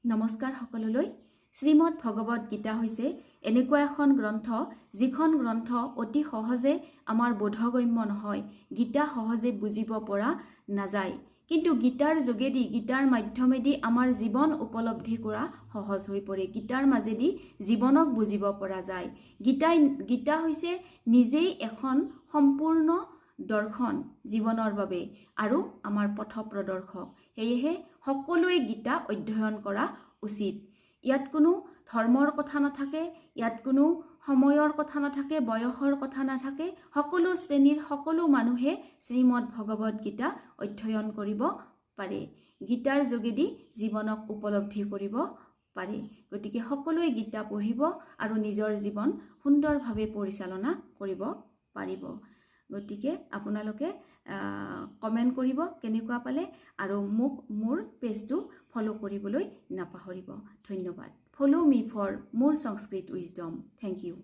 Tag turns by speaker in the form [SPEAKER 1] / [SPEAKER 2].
[SPEAKER 1] নমস্কাৰ সকলোলৈ। শ্ৰীমদ ভগৱত গীতা হৈছে এনেকুৱা এখন গ্ৰন্থ যিখন গ্ৰন্থ অতি সহজে আমাৰ বোধগম্য নহয়। গীতা সহজে বুজিব পৰা নাযায়, কিন্তু গীতাৰ যোগেদি গীতাৰ মাধ্যমেদি আমাৰ জীৱন উপলব্ধি কৰা সহজ হৈ পৰে। গীতাৰ মাজেদি জীৱনক বুজিব পৰা যায়। গীতা হৈছে নিজেই এখন সম্পূৰ্ণ দৰ্শন জীৱনৰ বাবে আৰু আমাৰ পথ প্ৰদৰ্শক। সেয়েহে সকলোৱে গীতা অধ্যয়ন কৰা উচিত। ইয়াত কোনো ধৰ্মৰ কথা নাথাকে, ইয়াত কোনো সময়ৰ কথা নাথাকে, বয়সৰ কথা নাথাকে। সকলো শ্ৰেণীৰ সকলো মানুহে শ্ৰীমদ ভগৱত গীতা অধ্যয়ন কৰিব পাৰে। গীতাৰ যোগেদি জীৱনক উপলব্ধি কৰিব পাৰে। গতিকে সকলোৱে গীতা পঢ়িব আৰু নিজৰ জীৱন সুন্দৰভাৱে পৰিচালনা কৰিব পাৰিব। গতিকে আপোনালোকে কমেণ্ট কৰিব কেনেকুৱা পালে আৰু মোৰ পেজটো ফলো কৰিবলৈ নাপাহৰিব। ধন্যবাদ। ফলো মি ফৰ মোৰ সংস্কৃত উইজডম। Thank U.